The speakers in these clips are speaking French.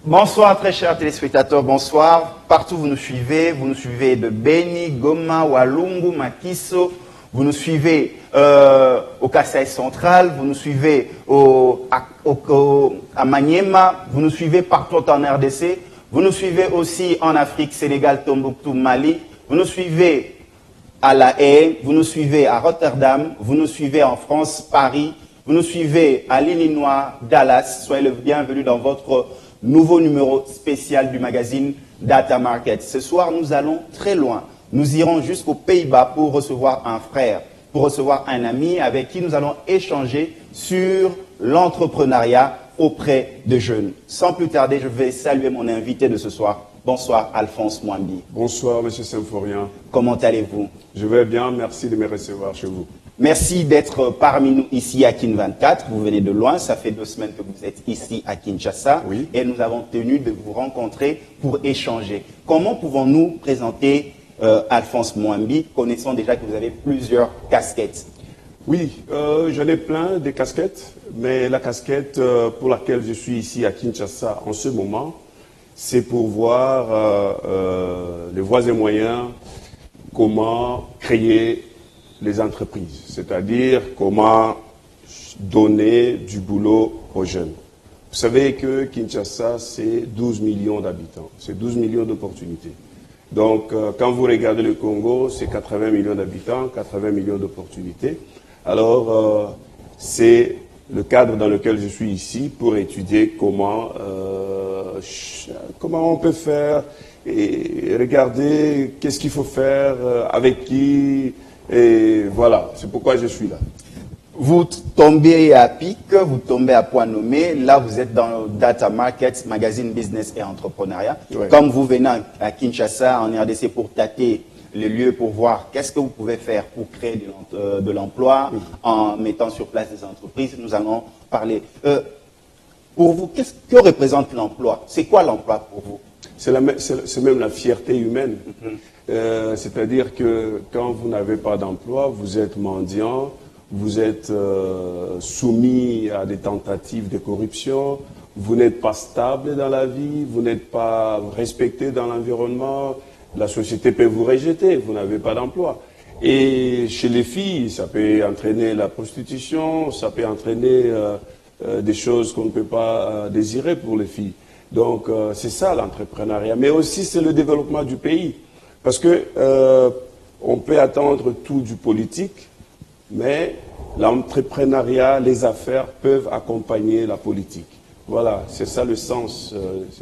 Bonsoir très chers téléspectateurs, bonsoir. Partout vous nous suivez de Beni, Goma, Walungu, Makiso, vous nous suivez au Kasaï central, vous nous suivez à Maniema, vous nous suivez partout en RDC, vous nous suivez aussi en Afrique, Sénégal, Tombouctou, Mali, vous nous suivez à La Haye, vous nous suivez à Rotterdam, vous nous suivez en France, Paris, vous nous suivez à l'Illinois, Dallas. Soyez le bienvenu dans votre nouveau numéro spécial du magazine Data Market. Ce soir, nous allons très loin. Nous irons jusqu'aux Pays-Bas pour recevoir un frère, pour recevoir un ami avec qui nous allons échanger sur l'entrepreneuriat auprès de jeunes. Sans plus tarder, je vais saluer mon invité de ce soir. Bonsoir Alphonse Mwambi. Bonsoir Monsieur Symphorien. Comment allez-vous? Je vais bien, merci de me recevoir chez vous. Merci d'être parmi nous ici à Kin 24. Vous venez de loin, ça fait 2 semaines que vous êtes ici à Kinshasa. Oui. Et nous avons tenu de vous rencontrer pour échanger. Comment pouvons-nous présenter Alphonse Mwambi, connaissant déjà que vous avez plusieurs casquettes? Oui, j'en ai plein de casquettes, mais la casquette pour laquelle je suis ici à Kinshasa en ce moment, c'est pour voir les voies et moyens, comment créer les entreprises, c'est-à-dire comment donner du boulot aux jeunes. Vous savez que Kinshasa, c'est 12 millions d'habitants, c'est 12 millions d'opportunités. Donc, quand vous regardez le Congo, c'est 80 millions d'habitants, 80 millions d'opportunités. Alors, c'est le cadre dans lequel je suis ici pour étudier comment on peut faire et regarder qu'est-ce qu'il faut faire, avec qui. Et voilà, c'est pourquoi je suis là. Vous tombez à pic, vous tombez à point nommé. Là, vous êtes dans Data Market, magazine business et entrepreneuriat. Ouais. Comme vous venez à Kinshasa, en RDC, pour tâter le lieu, pour voir qu'est-ce que vous pouvez faire pour créer de l'emploi, en mettant sur place des entreprises, nous allons parler. Pour vous, que représente l'emploi? C'est quoi l'emploi pour vous? C'est même la fierté humaine. C'est-à-dire que quand vous n'avez pas d'emploi, vous êtes mendiant, vous êtes soumis à des tentatives de corruption, vous n'êtes pas stable dans la vie, vous n'êtes pas respecté dans l'environnement, la société peut vous rejeter, vous n'avez pas d'emploi. Et chez les filles, ça peut entraîner la prostitution, ça peut entraîner des choses qu'on ne peut pas désirer pour les filles. Donc c'est ça l'entrepreneuriat, mais aussi c'est le développement du pays. Parce que on peut attendre tout du politique, mais l'entrepreneuriat, les affaires peuvent accompagner la politique. Voilà, c'est ça le sens.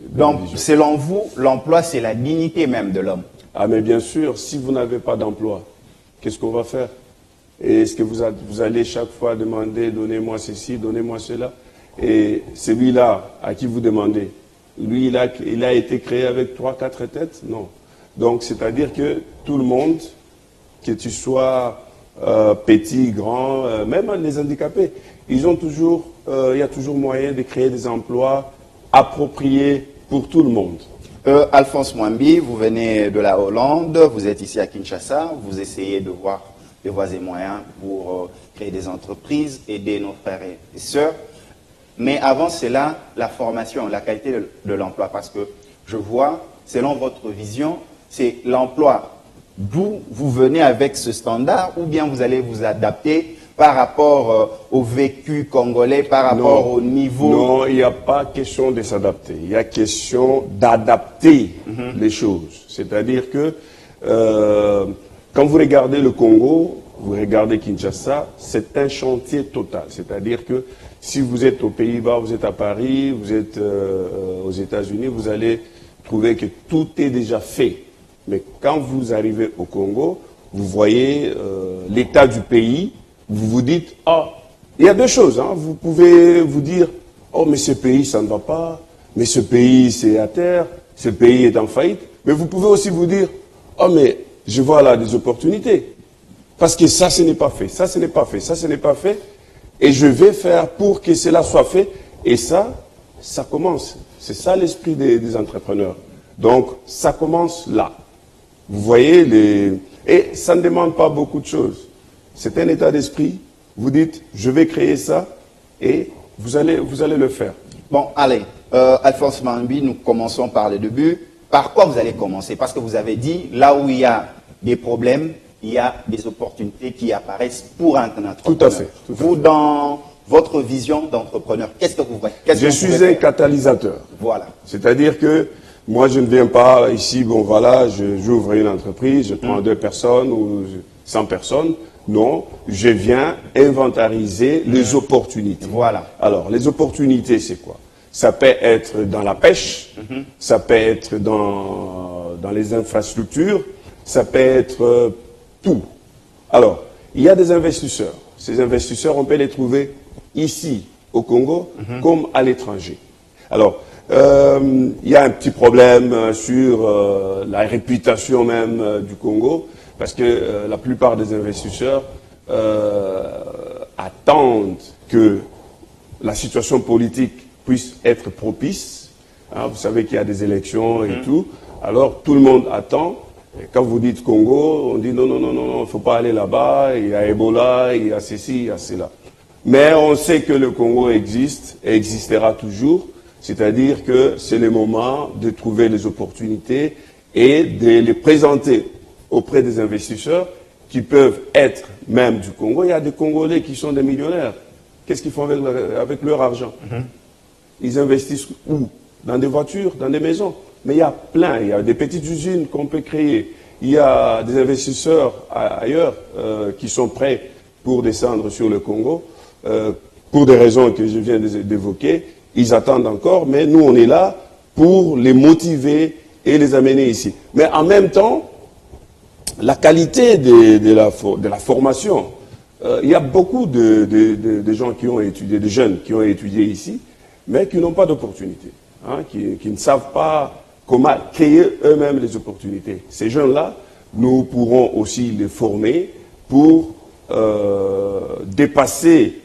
Donc, selon vous, l'emploi, c'est la dignité même de l'homme. Ah, mais bien sûr, si vous n'avez pas d'emploi, qu'est-ce qu'on va faire? Et est-ce que vous allez chaque fois demander, donnez-moi ceci, donnez-moi cela? Et celui-là, à qui vous demandez? Lui, il a été créé avec 3-4 têtes? Non. Donc, c'est-à-dire que tout le monde, que tu sois petit, grand, même les handicapés, il y a toujours moyen de créer des emplois appropriés pour tout le monde. Alphonse Mwambi, vous venez de la Hollande, vous êtes ici à Kinshasa, vous essayez de voir les voies et moyens pour créer des entreprises, aider nos frères et sœurs. Mais avant cela, la formation, la qualité de l'emploi, parce que je vois, selon votre vision, c'est l'emploi d'où vous venez avec ce standard ou bien vous allez vous adapter par rapport au vécu congolais, par rapport au niveau... Non, il n'y a pas question de s'adapter. Il y a question d'adapter les choses. C'est-à-dire que quand vous regardez le Congo, vous regardez Kinshasa, c'est un chantier total. C'est-à-dire que si vous êtes aux Pays-Bas, vous êtes à Paris, vous êtes aux États-Unis, vous allez trouver que tout est déjà fait. Mais quand vous arrivez au Congo, vous voyez l'état du pays, vous vous dites, ah, il y a 2 choses. Hein. Vous pouvez vous dire, oh, mais ce pays, ça ne va pas, mais ce pays, c'est à terre, ce pays est en faillite. Mais vous pouvez aussi vous dire, oh, mais je vois là des opportunités. Parce que ça, ce n'est pas fait, ça, ce n'est pas fait, ça, ce n'est pas fait. Et je vais faire pour que cela soit fait. Et ça commence. C'est ça l'esprit des entrepreneurs. Donc, ça commence là. Vous voyez, et ça ne demande pas beaucoup de choses. C'est un état d'esprit. Vous dites, je vais créer ça et vous allez le faire. Bon, allez, Alphonse Mambi, nous commençons par le début. Par quoi vous allez commencer? Parce que vous avez dit, là où il y a des problèmes, il y a des opportunités qui apparaissent pour un entrepreneur. Tout à fait. Vous, dans votre vision d'entrepreneur, qu'est-ce que vous voyez? Je suis un catalyseur. Voilà. C'est-à-dire que moi, je ne viens pas ici, bon voilà, j'ouvre une entreprise, je prends 2 personnes ou 100 personnes. Non, je viens inventariser les opportunités. Voilà. Alors, les opportunités, c'est quoi? Ça peut être dans la pêche, ça peut être dans les infrastructures, ça peut être tout. Alors, il y a des investisseurs. Ces investisseurs, on peut les trouver ici, au Congo, comme à l'étranger. Alors, il y a un petit problème sur la réputation même du Congo, parce que la plupart des investisseurs attendent que la situation politique puisse être propice. Hein, vous savez qu'il y a des élections et tout. Alors, tout le monde attend. Et quand vous dites Congo, on dit non, non, non, non, il ne faut pas aller là-bas, il y a Ebola, il y a ceci, il y a cela. Mais on sait que le Congo existe et existera toujours. C'est-à-dire que c'est le moment de trouver les opportunités et de les présenter auprès des investisseurs qui peuvent être même du Congo. Il y a des Congolais qui sont des millionnaires. Qu'est-ce qu'ils font avec leur argent? Ils investissent où? Dans des voitures, dans des maisons. Mais il y a plein, il y a des petites usines qu'on peut créer. Il y a des investisseurs ailleurs qui sont prêts pour descendre sur le Congo pour des raisons que je viens d'évoquer. Ils attendent encore, mais nous, on est là pour les motiver et les amener ici. Mais en même temps, la qualité de la formation, il y a beaucoup de gens qui ont étudié, de jeunes qui ont étudié ici, mais qui n'ont pas d'opportunités, hein, qui ne savent pas comment créer eux-mêmes les opportunités. Ces jeunes-là, nous pourrons aussi les former pour dépasser,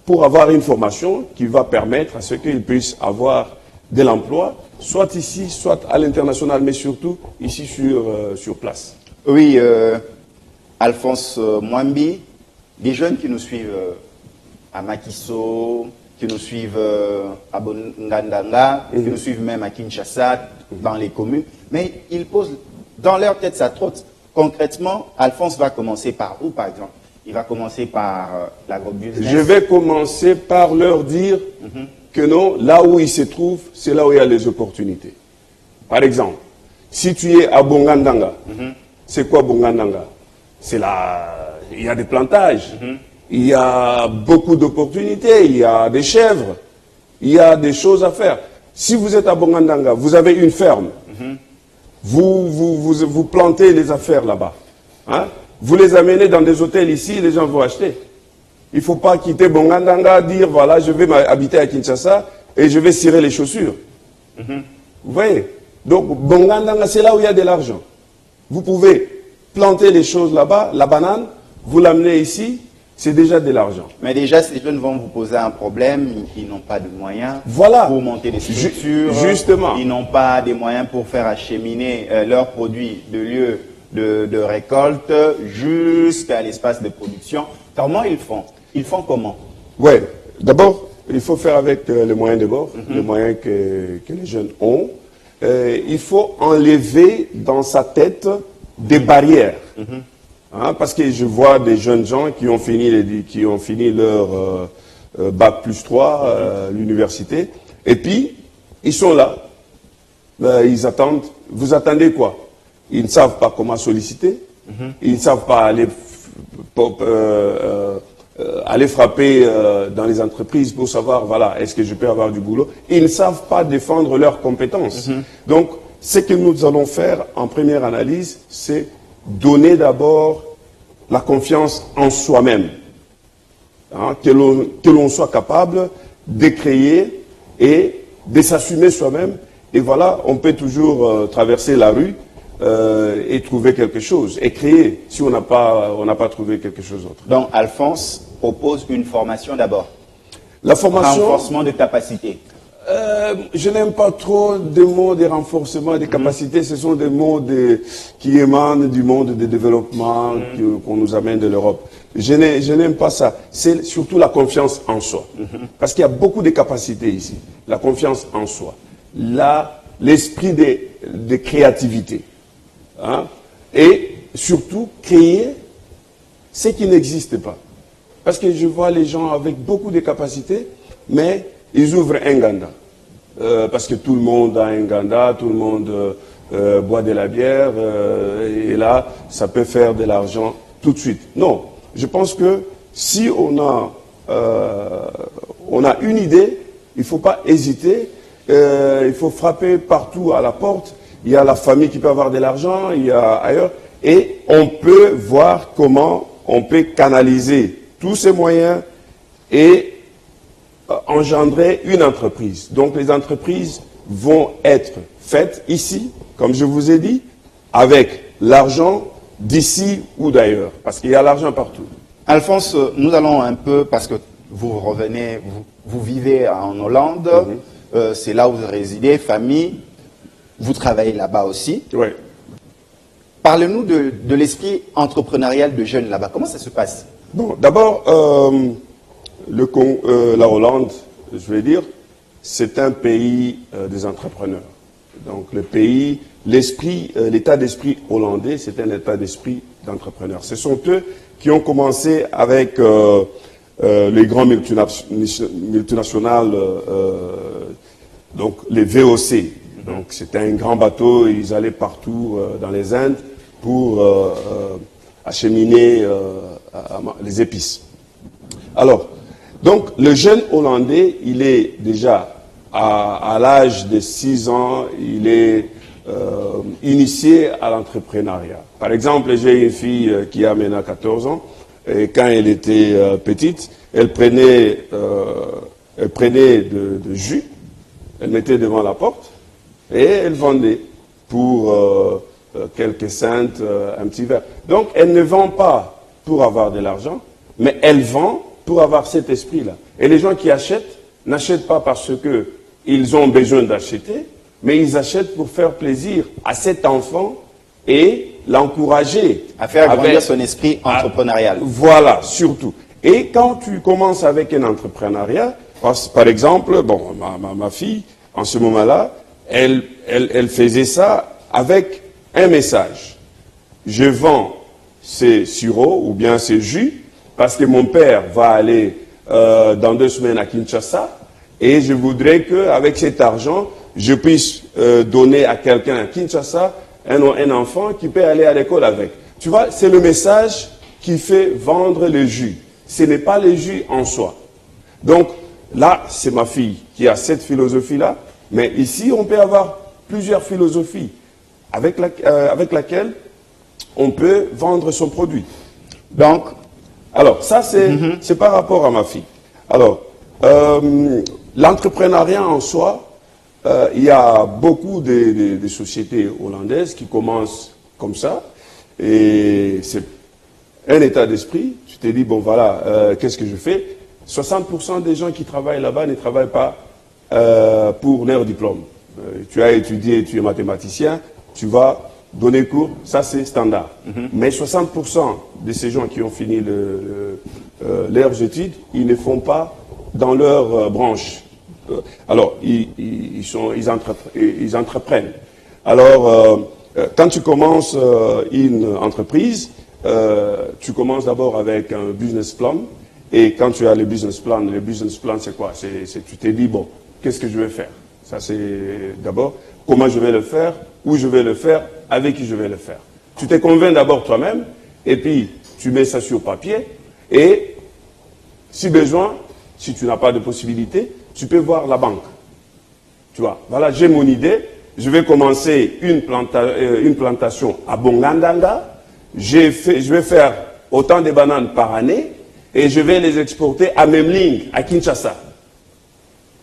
pour avoir une formation qui va permettre à ce qu'ils puissent avoir de l'emploi, soit ici, soit à l'international, mais surtout ici sur place. Oui, Alphonse Mwambi, des jeunes qui nous suivent à Makiso, qui nous suivent à Bongandanga, qui nous suivent même à Kinshasa, dans les communes, mais ils posent dans leur tête ça trotte. Concrètement, Alphonse va commencer par où, par exemple? Il va commencer par l'agrobusiness. Je vais commencer par leur dire que non, là où ils se trouvent, c'est là où il y a les opportunités. Par exemple, si tu es à Bongandanga, c'est quoi Bongandanga? C'est là, il y a des plantages, il y a beaucoup d'opportunités, il y a des chèvres, il y a des choses à faire. Si vous êtes à Bongandanga, vous avez une ferme, vous plantez les affaires là-bas. Hein? Vous les amenez dans des hôtels ici, les gens vont acheter. Il ne faut pas quitter Bongandanga, dire voilà, je vais habiter à Kinshasa et je vais cirer les chaussures. Vous voyez? Donc Bongandanga, c'est là où il y a de l'argent. Vous pouvez planter les choses là-bas, la banane, vous l'amenez ici, c'est déjà de l'argent. Mais déjà, ces jeunes vont vous poser un problème, ils n'ont pas de moyens pour monter des structures. Justement. Ils n'ont pas de moyens pour faire acheminer leurs produits de lieu de récolte jusqu'à l'espace de production. Comment ils font? Ils font comment? Oui, d'abord, il faut faire avec les moyens de bord, les moyens que les jeunes ont. Il faut enlever dans sa tête des barrières. Hein, parce que je vois des jeunes gens qui ont fini leur bac plus 3 à l'université, et puis ils sont là, ils attendent. Vous attendez quoi? Ils ne savent pas comment solliciter, ils ne savent pas aller frapper dans les entreprises pour savoir, voilà, est-ce que je peux avoir du boulot? Ils ne savent pas défendre leurs compétences. Donc, ce que nous allons faire en première analyse, c'est donner d'abord la confiance en soi-même. Hein, que l'on soit capable de créer et de s'assumer soi-même. Et voilà, on peut toujours traverser la rue et trouver quelque chose, et créer, si on n'a pas trouvé quelque chose d'autre. Donc, Alphonse propose une formation d'abord. La formation... Renforcement de capacité. Je n'aime pas trop des mots de renforcement des capacités. Ce sont des mots qui émanent du monde de développement qu'on nous amène de l'Europe. je n'aime pas ça. C'est surtout la confiance en soi. Parce qu'il y a beaucoup de capacités ici. La confiance en soi. L'esprit de créativité. Hein? Et surtout, créer ce qui n'existe pas. Parce que je vois les gens avec beaucoup de capacités, mais ils ouvrent un ganda. Parce que tout le monde a un ganda, tout le monde boit de la bière, et là, ça peut faire de l'argent tout de suite. Non, je pense que si on a une idée, il ne faut pas hésiter, il faut frapper partout à la porte. Il y a la famille qui peut avoir de l'argent, il y a ailleurs, et on peut voir comment on peut canaliser tous ces moyens et engendrer une entreprise. Donc les entreprises vont être faites ici, comme je vous ai dit, avec l'argent d'ici ou d'ailleurs, parce qu'il y a l'argent partout. Alphonse, nous allons un peu, parce que vous revenez, vous vivez en Hollande, c'est là où vous résidez, famille, vous travaillez là-bas aussi. Oui. Parlez-nous de l'esprit entrepreneurial de jeunes là-bas. Comment ça se passe? Bon, d'abord, la Hollande, je vais dire, c'est un pays des entrepreneurs. Donc le pays, l'état d'esprit hollandais, c'est un état d'esprit d'entrepreneurs. Ce sont eux qui ont commencé avec les grands multinationales, donc les VOC. Donc c'était un grand bateau, ils allaient partout dans les Indes pour acheminer les épices. Alors, donc le jeune Hollandais, il est déjà à l'âge de 6 ans, il est initié à l'entrepreneuriat. Par exemple, j'ai une fille qui a maintenant 14 ans, et quand elle était petite, elle prenait de jus, elle mettait devant la porte, et elle vendait pour quelques cents, un petit verre. Donc, elle ne vend pas pour avoir de l'argent, mais elle vend pour avoir cet esprit-là. Et les gens qui achètent, n'achètent pas parce qu'ils ont besoin d'acheter, mais ils achètent pour faire plaisir à cet enfant et l'encourager. À faire grandir son esprit entrepreneurial. Voilà, surtout. Et quand tu commences avec un entrepreneuriat, par exemple, bon, ma fille, en ce moment-là, elle faisait ça avec un message. Je vends ces sirops ou bien ces jus parce que mon père va aller dans 2 semaines à Kinshasa et je voudrais qu'avec cet argent, je puisse donner à quelqu'un à Kinshasa un enfant qui peut aller à l'école avec. Tu vois, c'est le message qui fait vendre le jus. Ce n'est pas le jus en soi. Donc là, c'est ma fille qui a cette philosophie-là. Mais ici, on peut avoir plusieurs philosophies avec laquelle on peut vendre son produit. Donc, alors, ça, c'est par rapport à ma fille. Alors, l'entrepreneuriat en soi, il y a beaucoup de sociétés hollandaises qui commencent comme ça. Et c'est un état d'esprit. Tu te dis, bon, voilà, qu'est-ce que je fais? 60% des gens qui travaillent là-bas ne travaillent pas pour leur diplôme. Tu as étudié, tu es mathématicien, tu vas donner cours, ça c'est standard. Mais 60% de ces gens qui ont fini leurs études, ils ne font pas dans leur branche. Alors, ils entreprennent. Alors, quand tu commences une entreprise, tu commences d'abord avec un business plan. Et quand tu as le business plan c'est quoi? Tu te dis, bon, qu'est-ce que je vais faire? Ça c'est d'abord, comment je vais le faire, où je vais le faire, avec qui je vais le faire. Tu te convaincs d'abord toi-même, et puis tu mets ça sur papier, et si besoin, si tu n'as pas de possibilité, tu peux voir la banque. Tu vois, voilà, j'ai mon idée, je vais commencer une plantation à Bongandanga, je vais faire autant de bananes par année, et je vais les exporter à Memling, à Kinshasa.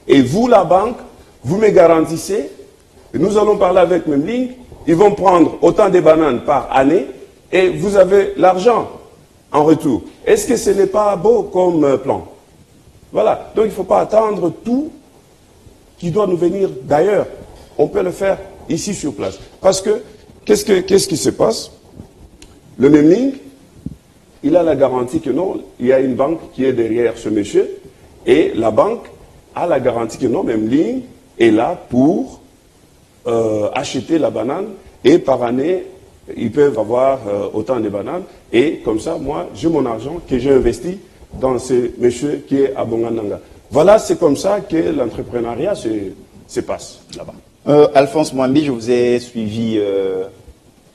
Et vous, la banque, vous me garantissez, nous allons parler avec Memling, ils vont prendre autant de bananes par année, et vous avez l'argent en retour. Est-ce que ce n'est pas beau comme plan? Voilà, donc il ne faut pas attendre tout qui doit nous venir d'ailleurs. On peut le faire ici sur place. Parce que, qu'est-ce qui se passe? Le Memling, il a la garantie que non, il y a une banque qui est derrière ce monsieur, et la banque a la garantie que non, même ligne est là pour acheter la banane, et par année, ils peuvent avoir autant de bananes, et comme ça, moi, j'ai mon argent que j'ai investi dans ce monsieur qui est à Bongandanga. Voilà, c'est comme ça que l'entrepreneuriat se passe là-bas. Alphonse Mwambi, je vous ai suivi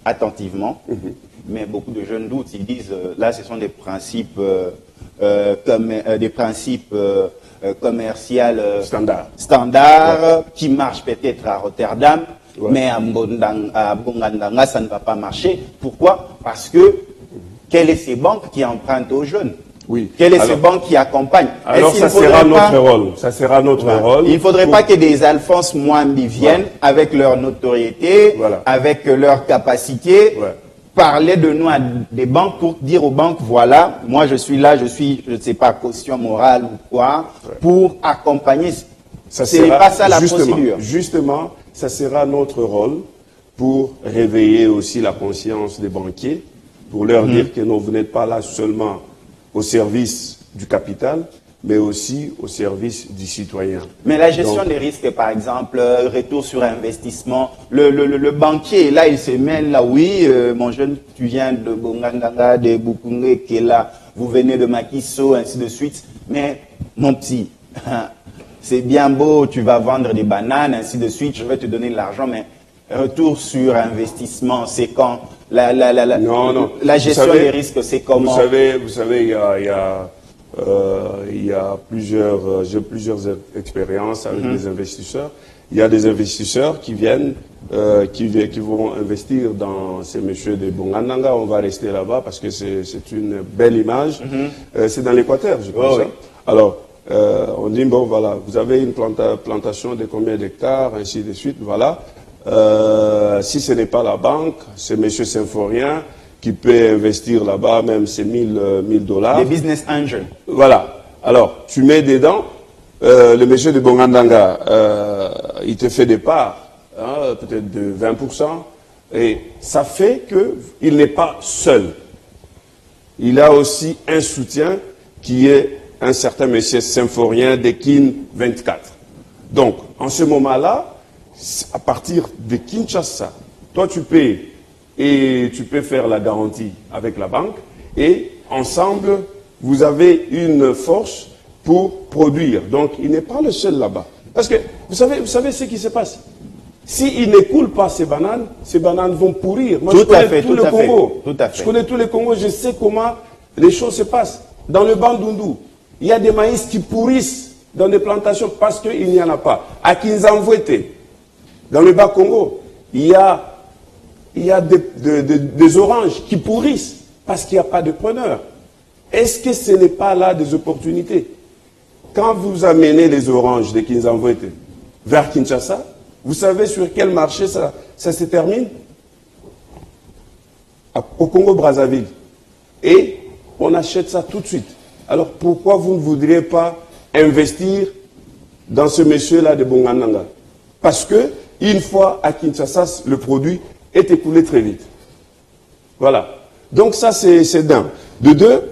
attentivement, mais beaucoup de jeunes doutent. Ils disent, là, ce sont des principes, commerciaux standards qui marchent peut-être à Rotterdam, mais à Bongandanga, ça ne va pas marcher. Pourquoi? Parce que quelles sont ces banques qui empruntent aux jeunes? Oui. Quelles sont ces banques qui accompagnent? Alors, ça sera notre rôle. Ça sera notre rôle. Il ne faudrait pas que des Alphonse Mwambi viennent avec leur notoriété, avec leur capacité, parler de nous à des banques pour dire aux banques, voilà, moi je suis là, je ne sais pas, caution morale ou quoi, pour accompagner. Ce n'est pas ça la procédure. Justement, ça sera notre rôle pour réveiller aussi la conscience des banquiers, pour leur dire que non, vous n'êtes pas là seulement au service du capital, mais aussi au service du citoyen. Mais la gestion des risques, par exemple, retour sur investissement, le banquier, là, il se mêle, là, oui, mon jeune, tu viens de Bongandanga, de Bukunge, qui est là, vous venez de Makiso, ainsi de suite, mais mon petit, c'est bien beau, tu vas vendre des bananes, ainsi de suite, je vais te donner de l'argent, mais retour sur investissement, c'est quand la gestion des risques, c'est comment? Vous savez, il y a plusieurs, j'ai plusieurs expériences avec des investisseurs. Il y a des investisseurs qui viennent, qui vont investir dans ces messieurs de Bongandanga. On va rester là-bas parce que c'est une belle image. C'est dans l'Équateur, je pense. Alors, on dit, bon, voilà, vous avez une plantation de combien d'hectares, ainsi de suite, voilà. Si ce n'est pas la banque, c'est M. Symphorien qui peut investir là-bas, même c'est $1000. Des business angels. Voilà. Alors, tu mets dedans, le monsieur de Bongandanga, il te fait des parts, hein, peut-être de 20%, et ça fait qu'il n'est pas seul. Il a aussi un soutien qui est un certain monsieur Symphorien de Kin 24. Donc, en ce moment-là, à partir de Kinshasa, toi tu payes et tu peux faire la garantie avec la banque et ensemble, vous avez une force pour produire. Donc, il n'est pas le seul là-bas. Parce que, vous savez ce qui se passe. S'il ne coule pas ces bananes vont pourrir. Moi, je connais tout le Congo. Je connais tous les Congos, je sais comment les choses se passent. Dans le Bandundu, il y a des maïs qui pourrissent dans des plantations parce qu'il n'y en a pas. À Kinzamvouete, dans le Bas-Congo, il y a des oranges qui pourrissent parce qu'il n'y a pas de preneurs. Est-ce que ce n'est pas là des opportunités? Quand vous amenez les oranges de Kinzamvouete vers Kinshasa, vous savez sur quel marché ça se termine? Au Congo-Brazzaville. Et on achète ça tout de suite. Alors pourquoi vous ne voudriez pas investir dans ce monsieur-là de Bongandanga? Parce que une fois à Kinshasa, le produit est écoulé très vite. Voilà. Donc ça, c'est d'un. De deux,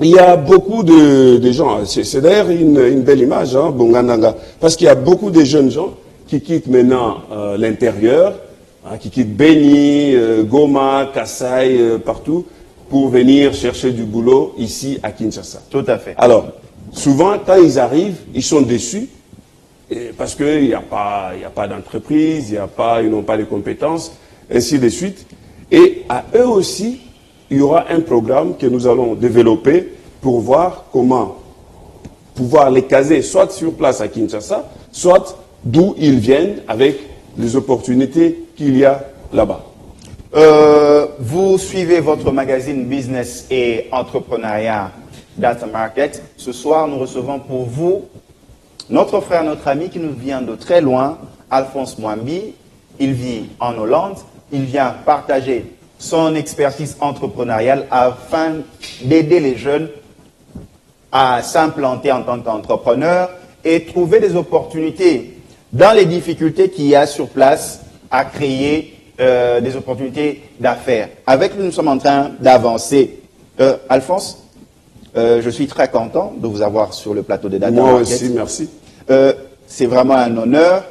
il y a beaucoup de gens, c'est d'ailleurs une belle image, hein, Bongandanga, parce qu'il y a beaucoup de jeunes gens qui quittent maintenant l'intérieur, hein, qui quittent Beni, Goma, Kassai, partout, pour venir chercher du boulot ici à Kinshasa. Tout à fait. Alors, souvent, quand ils arrivent, ils sont déçus, parce qu'il n'y a pas d'entreprise, ils n'ont pas de compétences, ainsi de suite. Et à eux aussi, il y aura un programme que nous allons développer pour voir comment pouvoir les caser, soit sur place à Kinshasa, soit d'où ils viennent avec les opportunités qu'il y a là-bas. Vous suivez votre magazine Business et Entrepreneuriat Data Market. Ce soir, nous recevons pour vous notre frère, notre ami qui nous vient de très loin, Alphonse Mwambi. Il vit en Hollande. Il vient partager son expertise entrepreneuriale afin d'aider les jeunes à s'implanter en tant qu'entrepreneur et trouver des opportunités dans les difficultés qu'il y a sur place à créer des opportunités d'affaires. Avec lui, nous sommes en train d'avancer Alphonse, je suis très content de vous avoir sur le plateau de Data Moi Market. aussi, merci. C'est vraiment un honneur.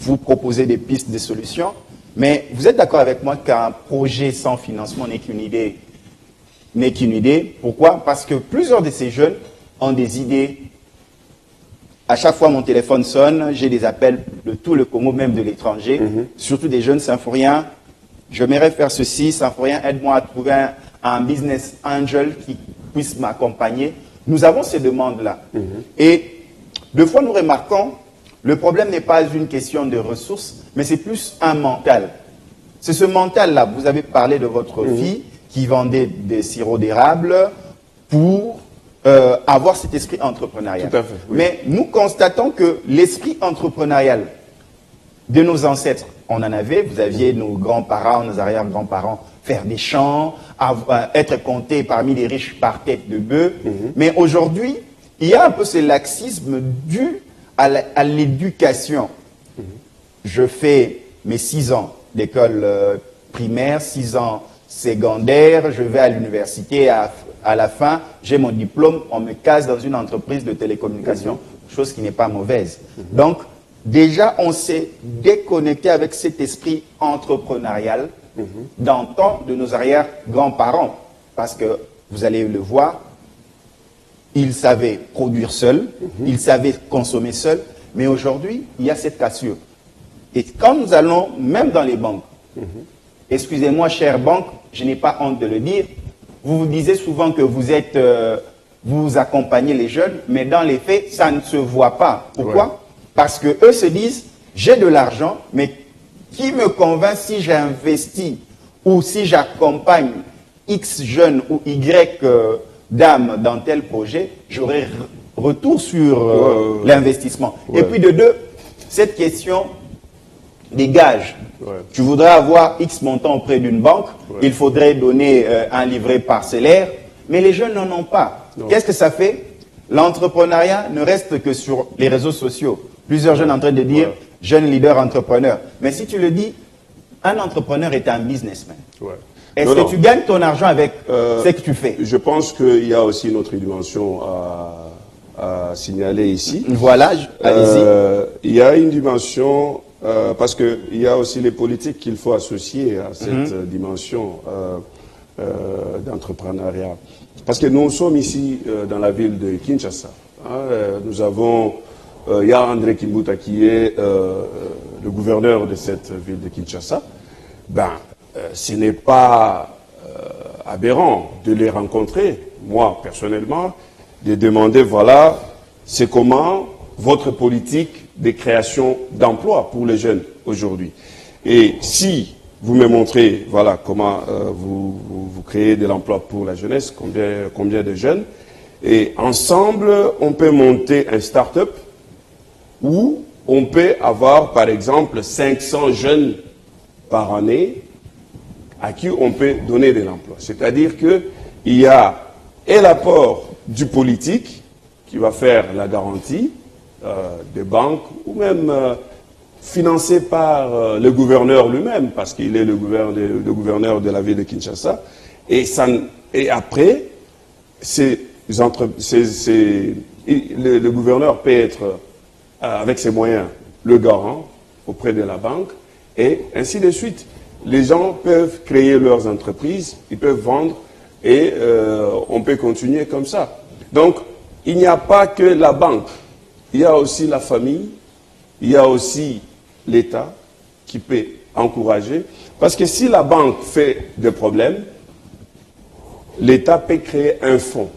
Vous proposez des pistes, des solutions. Mais vous êtes d'accord avec moi qu'un projet sans financement n'est qu'une idée. Pourquoi? Parce que plusieurs de ces jeunes ont des idées. À chaque fois, mon téléphone sonne, j'ai des appels de tout le Congo, même de l'étranger, surtout des jeunes symphoriens. J'aimerais faire ceci, symphorien, aide-moi à trouver un business angel qui puisse m'accompagner. Nous avons ces demandes-là. Et deux fois, nous remarquons, le problème n'est pas une question de ressources, mais c'est plus un mental. C'est ce mental-là. Vous avez parlé de votre fille qui vendait des sirops d'érable pour avoir cet esprit entrepreneurial. Tout à fait, oui. Mais nous constatons que l'esprit entrepreneurial de nos ancêtres, on en avait, vous aviez nos grands-parents, nos arrière-grands-parents, faire des champs, être comptés parmi les riches par tête de bœuf. Mais aujourd'hui, il y a un peu ce laxisme dû à l'éducation. Je fais mes 6 ans d'école primaire, 6 ans secondaire, je vais à l'université, à la fin, j'ai mon diplôme, on me case dans une entreprise de télécommunication, chose qui n'est pas mauvaise. Donc, déjà, on s'est déconnecté avec cet esprit entrepreneurial dans le temps de nos arrière-grands-parents. Parce que, vous allez le voir, ils savaient produire seuls, ils savaient consommer seuls, mais aujourd'hui, il y a cette cassure. Et quand nous allons, même dans les banques, excusez-moi, chère banque, je n'ai pas honte de le dire, vous disiez souvent que vous accompagnez les jeunes, mais dans les faits, ça ne se voit pas. Pourquoi? Parce que eux se disent, j'ai de l'argent, mais qui me convainc si j'investis ou si j'accompagne X jeunes ou Y dames dans tel projet, j'aurai retour sur l'investissement. Et puis de deux, cette question des gages. Tu voudrais avoir X montant auprès d'une banque, il faudrait donner un livret parcellaire, mais les jeunes n'en ont pas. Qu'est-ce que ça fait? L'entrepreneuriat ne reste que sur les réseaux sociaux. Plusieurs jeunes en train de dire jeune leader entrepreneur. Mais si tu le dis, un entrepreneur est un businessman. Est-ce que tu gagnes ton argent avec ce que tu fais? Je pense qu'il y a aussi une autre dimension à signaler ici. Voilà, allez-y. Il y a une dimension, parce qu'il y a aussi les politiques qu'il faut associer à cette dimension d'entrepreneuriat. Parce que nous sommes ici dans la ville de Kinshasa. Nous avons, il y a André Kimbuta qui est le gouverneur de cette ville de Kinshasa. Ce n'est pas aberrant de les rencontrer, moi personnellement, de demander, voilà, c'est comment votre politique de création d'emplois pour les jeunes aujourd'hui. Et si vous me montrez, voilà, comment vous créez de l'emploi pour la jeunesse, combien de jeunes, et ensemble, on peut monter un start-up où on peut avoir, par exemple, 500 jeunes par année à qui on peut donner de l'emploi. C'est-à-dire qu'il y a et l'apport du politique qui va faire la garantie des banques ou même financé par le gouverneur lui-même parce qu'il est le gouverneur de la ville de Kinshasa. Et après, le gouverneur peut être, avec ses moyens, le garant auprès de la banque et ainsi de suite. Les gens peuvent créer leurs entreprises, ils peuvent vendre et on peut continuer comme ça. Donc, il n'y a pas que la banque, il y a aussi la famille, il y a aussi l'État qui peut encourager. Parce que si la banque fait des problèmes, l'État peut créer un fonds.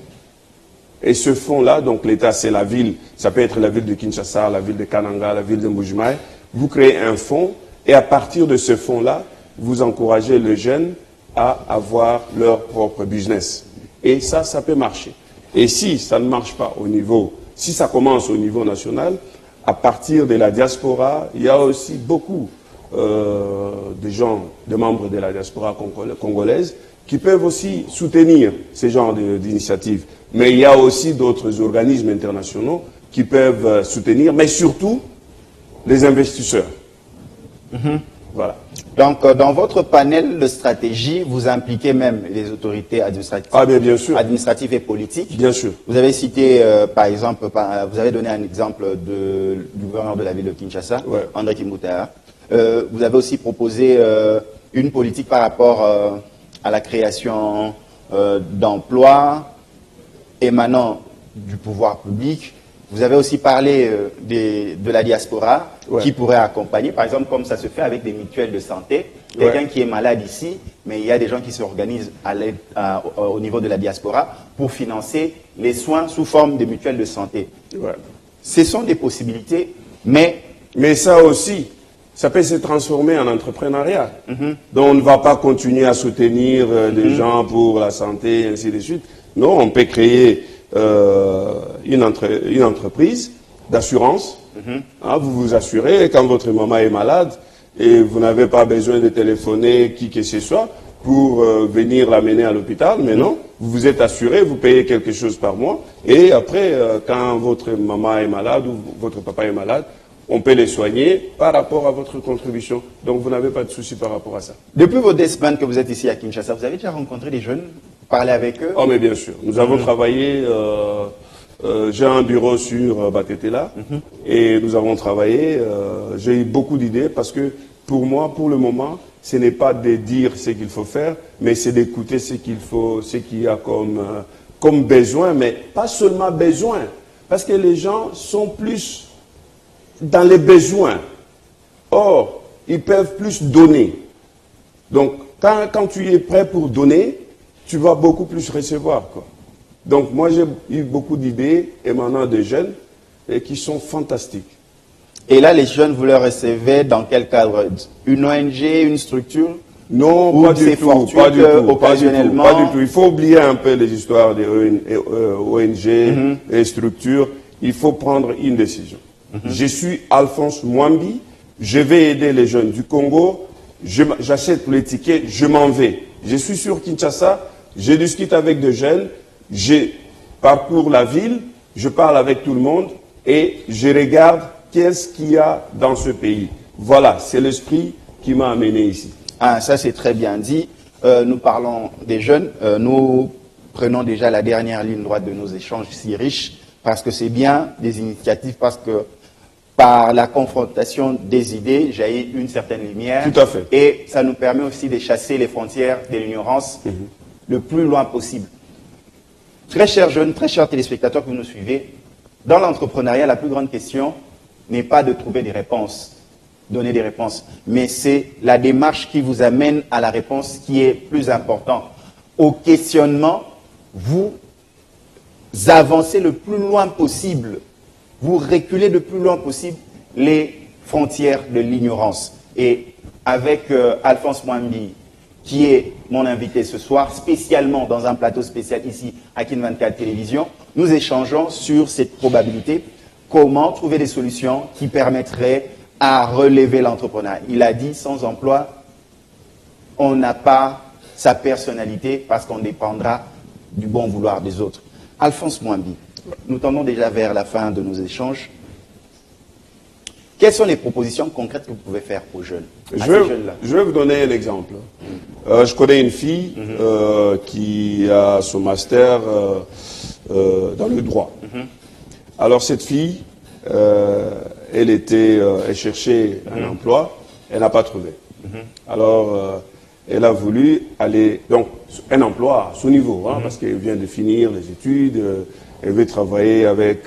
Et ce fonds-là, donc l'État, c'est la ville, ça peut être la ville de Kinshasa, la ville de Kananga, la ville de Mbuji-Mayi. Vous créez un fonds et à partir de ce fonds-là, vous encouragez les jeunes à avoir leur propre business. Et ça peut marcher. Et si ça ne marche pas au niveau, si ça commence au niveau national, à partir de la diaspora, il y a aussi beaucoup de gens, de membres de la diaspora congolaise, qui peuvent aussi soutenir ce genre d'initiatives. Mais il y a aussi d'autres organismes internationaux qui peuvent soutenir, mais surtout les investisseurs. Voilà. Donc, dans votre panel de stratégie, vous impliquez même les autorités administratives, Bien sûr. administratives et politiques. Bien sûr. Vous avez cité, par exemple, vous avez donné un exemple du gouverneur de la ville de Kinshasa, Ouais. André Kimbuta. Vous avez aussi proposé une politique par rapport à la création d'emplois émanant du pouvoir public. Vous avez aussi parlé de la diaspora qui pourrait accompagner, par exemple, comme ça se fait avec des mutuelles de santé. Quelqu'un qui est malade ici, mais il y a des gens qui s'organisent au niveau de la diaspora pour financer les soins sous forme de mutuelles de santé. Ouais. Ce sont des possibilités, mais ça aussi, ça peut se transformer en entrepreneuriat. Donc on ne va pas continuer à soutenir des gens pour la santé, et ainsi de suite. Non, on peut créer une entreprise d'assurance. Vous vous assurez quand votre maman est malade et vous n'avez pas besoin de téléphoner qui que ce soit pour venir l'amener à l'hôpital. Mais non, vous vous êtes assuré, vous payez quelque chose par mois. Et après, quand votre maman est malade ou votre papa est malade, on peut les soigner par rapport à votre contribution. Donc vous n'avez pas de souci par rapport à ça. Depuis vos 10 semaines que vous êtes ici à Kinshasa, vous avez déjà rencontré des jeunes, parlé avec eux? Oh mais bien sûr. Nous avons travaillé, j'ai un bureau sur Batetela et nous avons travaillé, j'ai eu beaucoup d'idées parce que pour moi, pour le moment, ce n'est pas de dire ce qu'il faut faire, mais c'est d'écouter ce qu'il y a comme besoin, mais pas seulement besoin, parce que les gens sont plus dans les besoins. Or, ils peuvent plus donner. Donc, quand tu es prêt pour donner, tu vas beaucoup plus recevoir, quoi. Donc, moi, j'ai eu beaucoup d'idées émanant de jeunes et qui sont fantastiques. Et là, les jeunes, vous les recevez dans quel cadre? Une ONG, une structure? Non, ou pas du tout, pas du tout, occasionnellement? pas du tout. Il faut oublier un peu les histoires des ONG et structures. Il faut prendre une décision. Je suis Alphonse Mwambi, je vais aider les jeunes du Congo, j'achète les tickets, je m'en vais. Je suis sur Kinshasa, je discute avec des jeunes, je parcours la ville, je parle avec tout le monde et je regarde qu'est-ce qu'il y a dans ce pays. Voilà, c'est l'esprit qui m'a amené ici. Ah, ça c'est très bien dit. Nous parlons des jeunes, nous prenons déjà la dernière ligne droite de nos échanges si riches, parce que c'est bien des initiatives, parce que par la confrontation des idées, jaillit une certaine lumière. Tout à fait. Et ça nous permet aussi de chasser les frontières de l'ignorance le plus loin possible. Très chers jeunes, très chers téléspectateurs que vous nous suivez, dans l'entrepreneuriat, la plus grande question n'est pas de trouver des réponses, donner des réponses, mais c'est la démarche qui vous amène à la réponse qui est plus importante. Au questionnement, vous avancez le plus loin possible, vous reculez le plus loin possible les frontières de l'ignorance. Et avec Alphonse Mwambi, qui est mon invité ce soir, spécialement dans un plateau spécial ici à Kin 24 Télévision, nous échangeons sur cette probabilité, comment trouver des solutions qui permettraient à relever l'entrepreneuriat. Il a dit, sans emploi, on n'a pas sa personnalité parce qu'on dépendra du bon vouloir des autres. Alphonse Mwambi, nous tendons déjà vers la fin de nos échanges. Quelles sont les propositions concrètes que vous pouvez faire aux jeunes? Je vais vous donner un exemple. Je connais une fille qui a son master dans le droit. Alors cette fille, elle cherchait un emploi, elle n'a pas trouvé. Alors elle a voulu aller, donc un emploi à son niveau, parce qu'elle vient de finir les études, elle veut travailler avec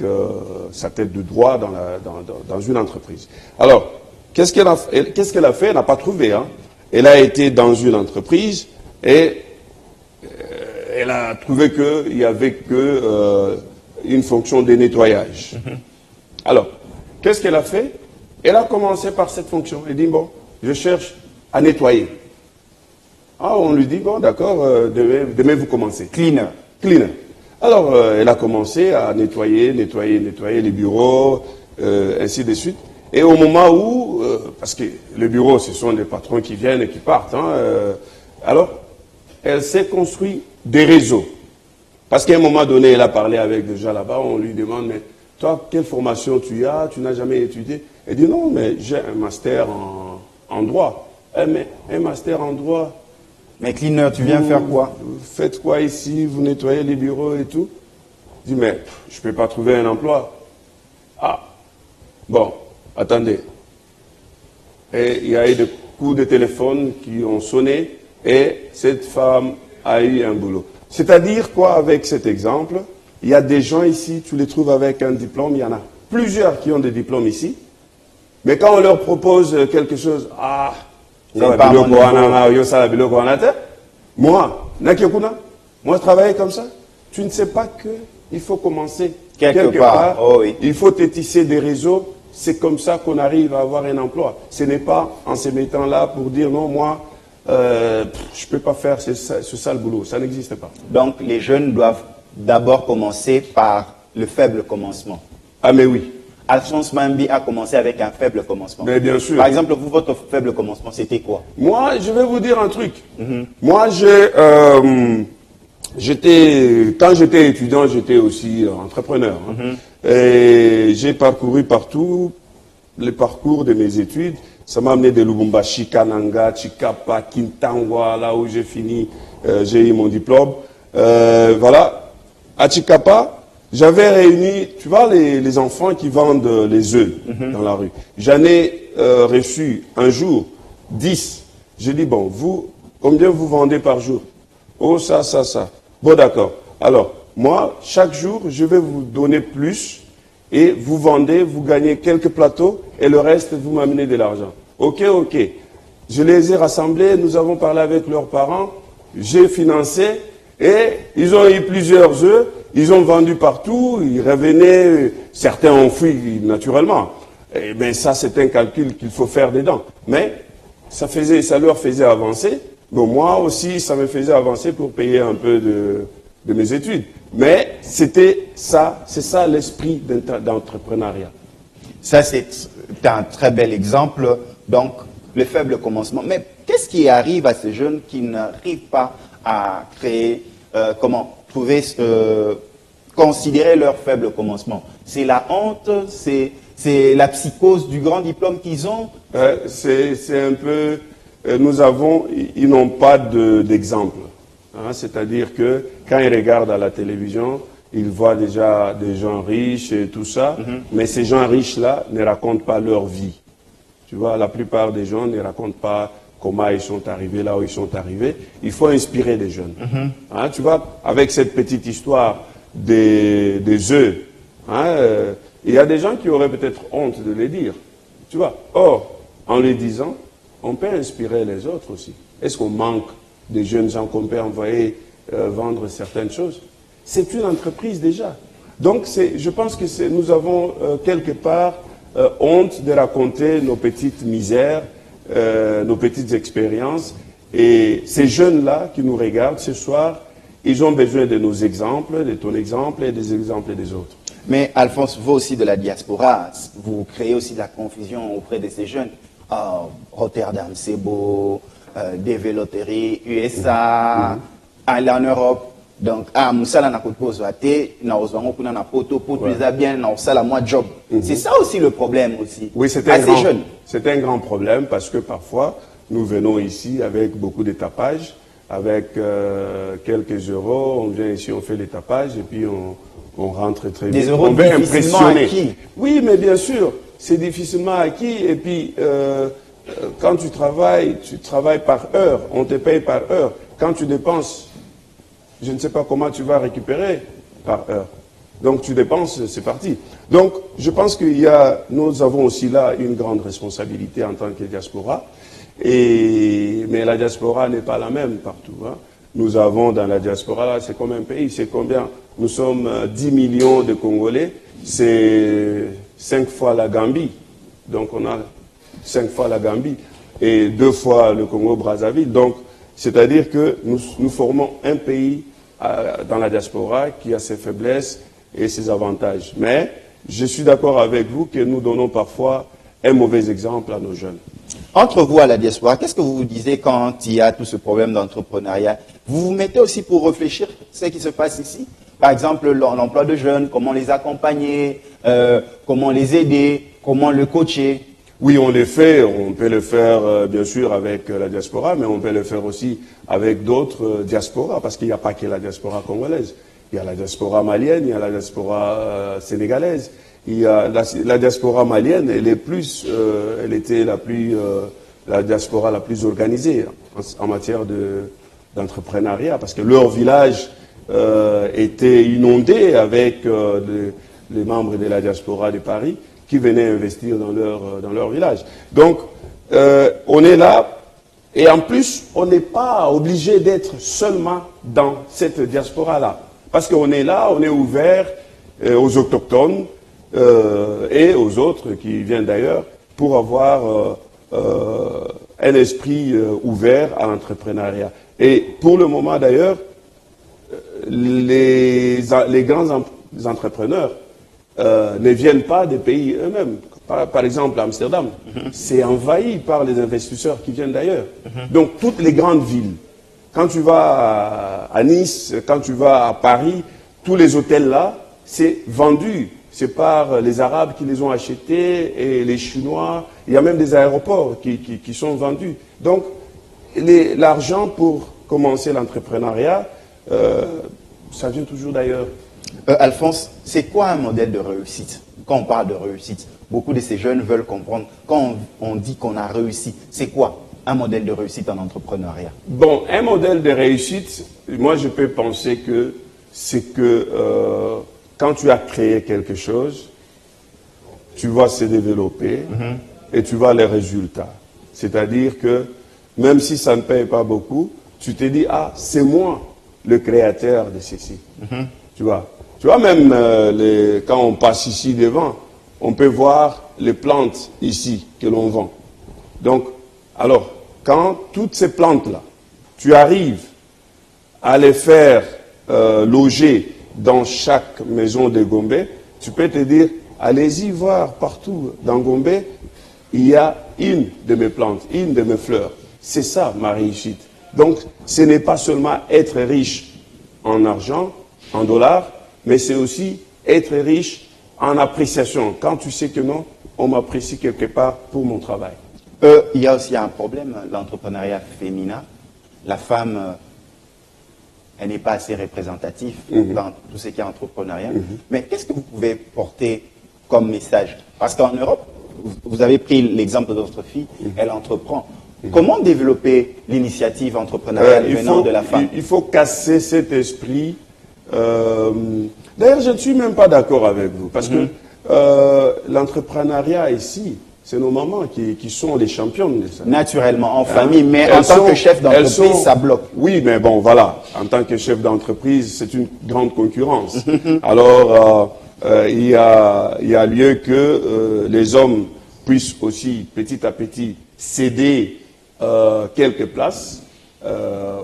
sa tête de droit dans une entreprise. Alors, qu'est-ce qu'elle a fait? Elle n'a pas trouvé. Elle a été dans une entreprise et elle a trouvé qu'il n'y avait que une fonction de nettoyage. Alors, qu'est-ce qu'elle a fait? Elle a commencé par cette fonction. Elle dit, bon, je cherche à nettoyer. Ah, on lui dit, bon, d'accord, demain vous commencez. Cleaner. Cleaner. Alors, elle a commencé à nettoyer les bureaux, ainsi de suite. Et au moment où, parce que les bureaux, ce sont des patrons qui viennent et qui partent, alors, elle s'est construit des réseaux. Parce qu'à un moment donné, elle a parlé avec des gens là-bas, on lui demande, mais toi, quelle formation tu as? Tu n'as jamais étudié? Elle dit, non, mais j'ai un master en droit. mais un master en droit. Mais cleaner, tu viens faire quoi? Vous faites quoi ici? Vous nettoyez les bureaux et tout? Je dis, mais je ne peux pas trouver un emploi. Ah, bon, attendez. Et il y a eu des coups de téléphone qui ont sonné et cette femme a eu un boulot. C'est-à-dire quoi avec cet exemple? Il y a des gens ici, tu les trouves avec un diplôme, il y en a plusieurs qui ont des diplômes ici. Mais quand on leur propose quelque chose, moi, je travaille comme ça. Tu ne sais pas qu'il faut commencer quelque part. Oh oui. Il faut te tisser des réseaux. C'est comme ça qu'on arrive à avoir un emploi. Ce n'est pas en se mettant là pour dire non, moi, je ne peux pas faire ce sale boulot. Ça n'existe pas. Donc, les jeunes doivent d'abord commencer par le faible commencement. Ah, mais oui. Alphonse Mambi a commencé avec un faible commencement. Mais bien sûr. Par exemple, vous, votre faible commencement, c'était quoi? Moi, je vais vous dire un truc. Moi, quand j'étais étudiant, j'étais aussi entrepreneur. Et j'ai parcouru partout les parcours de mes études. Ça m'a amené de Lubumbashi, Kananga, Chikapa, Kintangwa, là où j'ai fini, j'ai eu mon diplôme. Voilà. À Chikapa, j'avais réuni, tu vois, les enfants qui vendent les œufs dans la rue. J'en ai reçu un jour 10. J'ai dit, bon, vous, combien vous vendez par jour? Oh, ça. Bon, d'accord. Alors, moi, chaque jour, je vais vous donner plus et vous vendez, vous gagnez quelques plateaux et le reste, vous m'amenez de l'argent. Ok. Je les ai rassemblés, nous avons parlé avec leurs parents, j'ai financé et ils ont eu plusieurs œufs, ils ont vendu partout, ils revenaient, certains ont fui naturellement. Et bien ça, c'est un calcul qu'il faut faire dedans. Mais ça leur faisait avancer. Bon, moi aussi, ça me faisait avancer pour payer un peu de mes études. Mais c'est ça l'esprit d'entrepreneuriat. Ça, c'est un très bel exemple. Donc, le faible commencement. Mais qu'est-ce qui arrive à ces jeunes qui n'arrivent pas à créer, considérer leur faible commencement? C'est la honte, c'est la psychose du grand diplôme qu'ils ont? C'est un peu... ils n'ont pas d'exemple. C'est-à-dire que quand ils regardent à la télévision, ils voient déjà des gens riches et tout ça, mais ces gens riches-là ne racontent pas leur vie. Tu vois, la plupart des gens ne racontent pas comment ils sont arrivés là où ils sont arrivés. Il faut inspirer des jeunes. Tu vois, avec cette petite histoire des œufs, il y a des gens qui auraient peut-être honte de les dire. Tu vois, or, en les disant, on peut inspirer les autres aussi. Est-ce qu'on manque de jeunes gens qu'on peut envoyer vendre certaines choses? C'est une entreprise déjà. Donc, je pense que nous avons quelque part honte de raconter nos petites misères, nos petites expériences. Et ces jeunes-là qui nous regardent ce soir, ils ont besoin de nos exemples, de ton exemple et des exemples des autres. Mais Alphonse, vous aussi de la diaspora, vous créez aussi de la confusion auprès de ces jeunes. Rotterdam, c'est beau, des véloteries, USA, aller en Europe. Donc, Moussala n'a pas de na ozwango kuna na poto les bien na osala moi job. C'est ça aussi le problème aussi. Oui, c'est un grand problème parce que parfois nous venons ici avec beaucoup de tapage, avec quelques euros, on vient ici, on fait les tapages et puis on rentre très vite. Des euros on veut impressionner. Acquis. Oui, mais bien sûr, c'est difficilement acquis et puis quand tu travailles par heure, on te paye par heure. Quand tu dépenses, je ne sais pas comment tu vas récupérer par heure. Donc tu dépenses, c'est parti. Donc je pense nous avons aussi là une grande responsabilité en tant que diaspora. Mais la diaspora n'est pas la même partout. Nous avons dans la diaspora, là, c'est comme un pays, c'est combien? Nous sommes 10 millions de Congolais, c'est 5 fois la Gambie. Donc on a 5 fois la Gambie et 2 fois le Congo-Brazzaville. Donc c'est-à-dire que nous formons un pays dans la diaspora qui a ses faiblesses et ses avantages. Mais je suis d'accord avec vous que nous donnons parfois un mauvais exemple à nos jeunes. Entre vous à la diaspora, qu'est-ce que vous vous disiez quand il y a tout ce problème d'entrepreneuriat? Vous vous mettez aussi pour réfléchir ce qui se passe ici? Par exemple, l'emploi de jeunes, comment les accompagner, comment les aider, comment le coacher? Oui, on les fait, on peut le faire bien sûr avec la diaspora, mais on peut le faire aussi avec d'autres diasporas, parce qu'il n'y a pas que la diaspora congolaise. Il y a la diaspora malienne, il y a la diaspora sénégalaise. Il y a la diaspora malienne, elle était la diaspora la plus organisée en matière d'entrepreneuriat, parce que leur village était inondé avec les membres de la diaspora de Paris qui venaient investir dans leur village. Donc, on est là, et en plus, on n'est pas obligé d'être seulement dans cette diaspora-là. Parce qu'on est là, on est ouvert aux autochtones et aux autres qui viennent d'ailleurs pour avoir un esprit ouvert à l'entrepreneuriat. Et pour le moment d'ailleurs, les grands entrepreneurs ne viennent pas des pays eux-mêmes. Par exemple, Amsterdam, c'est envahi par les investisseurs qui viennent d'ailleurs. Donc, toutes les grandes villes, quand tu vas à Nice, quand tu vas à Paris, tous les hôtels là, c'est vendu. C'est par les Arabes qui les ont achetés et les Chinois. Il y a même des aéroports qui sont vendus. Donc, l'argent pour commencer l'entrepreneuriat, ça vient toujours d'ailleurs. Alphonse, c'est quoi un modèle de réussite? Quand on parle de réussite, beaucoup de ces jeunes veulent comprendre. Quand on dit qu'on a réussi, c'est quoi un modèle de réussite en entrepreneuriat? Bon, un modèle de réussite, moi je peux penser que c'est que quand tu as créé quelque chose, tu vas se développer et tu vois les résultats. C'est-à-dire que même si ça ne paye pas beaucoup, tu te dis, ah, c'est moi le créateur de ceci. Tu vois même quand on passe ici devant, on peut voir les plantes ici que l'on vend. Donc, alors, quand toutes ces plantes-là, tu arrives à les faire loger dans chaque maison de Gombe, tu peux te dire, allez-y voir partout dans Gombe, il y a une de mes plantes, une de mes fleurs. C'est ça ma réussite. Donc, ce n'est pas seulement être riche en argent, en dollars, mais c'est aussi être riche en appréciation. Quand tu sais que non, on m'apprécie quelque part pour mon travail. Il y a aussi un problème, l'entrepreneuriat féminin. La femme, elle n'est pas assez représentative dans tout ce qui est entrepreneuriat. Mais qu'est-ce que vous pouvez porter comme message? Parce qu'en Europe, vous avez pris l'exemple de votre fille, elle entreprend. Comment développer l'initiative entrepreneuriale venant de la femme? Il faut casser cet esprit. D'ailleurs, je ne suis même pas d'accord avec vous, parce que l'entrepreneuriat ici, c'est nos mamans qui sont les championnes de ça. Naturellement, en famille, mais en tant que chef d'entreprise, ça bloque. Oui, mais bon, voilà. En tant que chef d'entreprise, c'est une grande concurrence. Alors, il y a lieu que les hommes puissent aussi, petit à petit, céder quelques places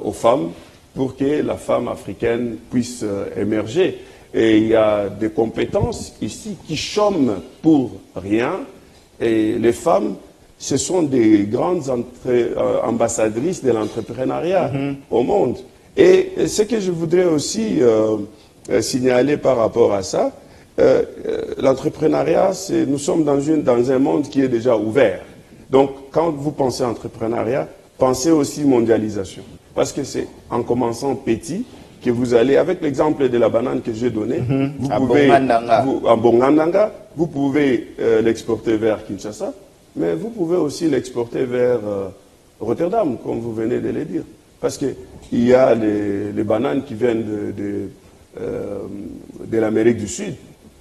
aux femmes pour que la femme africaine puisse émerger. Et il y a des compétences ici qui chôment pour rien. Et les femmes, ce sont des grandes ambassadrices de l'entrepreneuriat au monde. Et ce que je voudrais aussi signaler par rapport à ça, l'entrepreneuriat, nous sommes dans un monde qui est déjà ouvert. Donc, quand vous pensez entrepreneuriat, pensez aussi mondialisation. Parce que c'est en commençant petit que vous allez, avec l'exemple de la banane que j'ai donné, vous pouvez, en Bongandanga, vous pouvez l'exporter vers Kinshasa, mais vous pouvez aussi l'exporter vers Rotterdam, comme vous venez de le dire. Parce qu'il y a les bananes qui viennent de l'Amérique du Sud,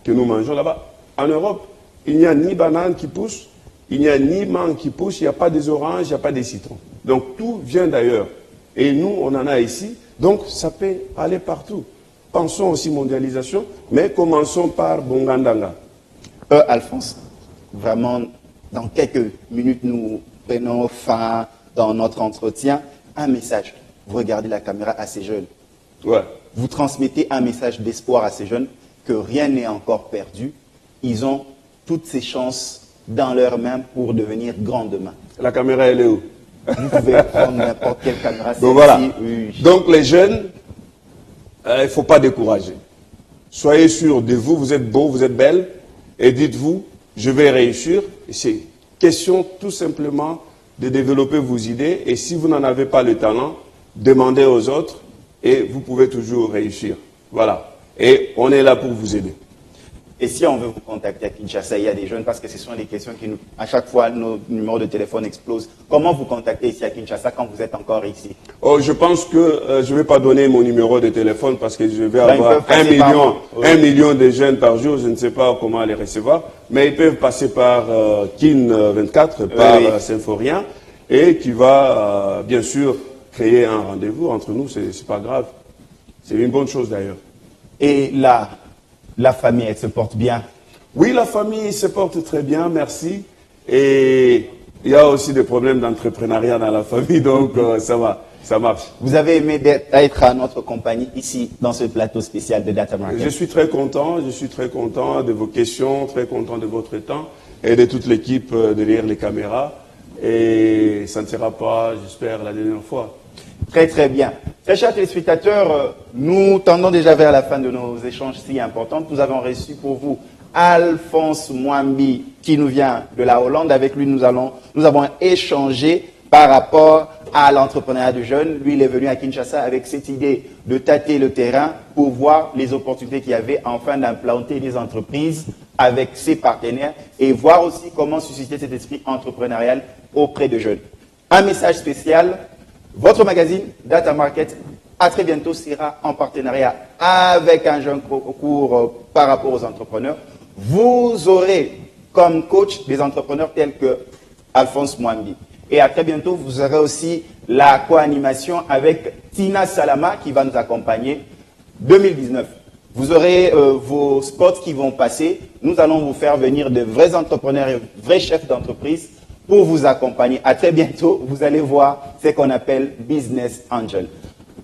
que nous mangeons là-bas. En Europe, il n'y a ni banane qui pousse, il n'y a ni mangue qui pousse, il n'y a pas des oranges, il n'y a pas des citrons. Donc tout vient d'ailleurs. Et nous, on en a ici. Donc ça peut aller partout. Pensons aussi mondialisation, mais commençons par Bongandanga. Alphonse, vraiment, dans quelques minutes, nous prenons fin dans notre entretien. Un message. Vous regardez la caméra à ces jeunes. Ouais. Vous transmettez un message d'espoir à ces jeunes que rien n'est encore perdu. Ils ont toutes ces chances dans leurs mains pour devenir grands demain. La caméra, elle est où? Vous pouvez prendre n'importe quelle caméra. Donc voilà. Oui. Donc les jeunes, il ne faut pas décourager. Soyez sûrs de vous, vous êtes beau, vous êtes belle, et dites-vous, je vais réussir. question tout simplement de développer vos idées. Et si vous n'en avez pas le talent, demandez aux autres et vous pouvez toujours réussir. Voilà. Et on est là pour vous aider. Et si on veut vous contacter à Kinshasa, il y a des jeunes, parce que ce sont des questions qui, à chaque fois, nos numéros de téléphone explosent. Comment vous contacter ici à Kinshasa quand vous êtes encore ici? Oh, je pense que je ne vais pas donner mon numéro de téléphone parce que je vais avoir 1 million de jeunes par jour. Je ne sais pas comment les recevoir. Mais ils peuvent passer par Kin24, par Symphorien, et qui va, bien sûr, créer un rendez-vous entre nous. C'est pas grave. C'est une bonne chose d'ailleurs. Et là, la famille, elle se porte bien? Oui, la famille se porte très bien, merci. Et il y a aussi des problèmes d'entrepreneuriat dans la famille, donc ça va, ça marche. Vous avez aimé être à notre compagnie ici, dans ce plateau spécial de Data Market? Je suis très content de vos questions, très content de votre temps et de toute l'équipe derrière les caméras. Et ça ne sera pas, j'espère, la dernière fois. Très très bien. Très chers téléspectateurs, nous tendons déjà vers la fin de nos échanges si importants. Nous avons reçu pour vous Alphonse Mwambi qui nous vient de la Hollande. Avec lui, nous avons échangé par rapport à l'entrepreneuriat de jeunes. Lui, il est venu à Kinshasa avec cette idée de tâter le terrain pour voir les opportunités qu'il y avait afin d'implanter des entreprises avec ses partenaires et voir aussi comment susciter cet esprit entrepreneurial auprès de jeunes. Un message spécial. Votre magazine Data Market, à très bientôt, sera en partenariat avec un jeune cours par rapport aux entrepreneurs. Vous aurez comme coach des entrepreneurs tels que Alphonse Mwambi. Et à très bientôt, vous aurez aussi la co-animation avec Tina Salama qui va nous accompagner 2019. Vous aurez vos spots qui vont passer. Nous allons vous faire venir de vrais entrepreneurs et vrais chefs d'entreprise pour vous accompagner. À très bientôt, vous allez voir ce qu'on appelle Business Angel.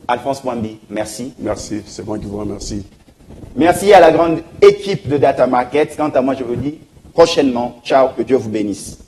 Alphonse Mwambi, merci. Merci, c'est moi qui vous remercie. Merci à la grande équipe de Data Market. Quant à moi, je vous dis prochainement, ciao, que Dieu vous bénisse.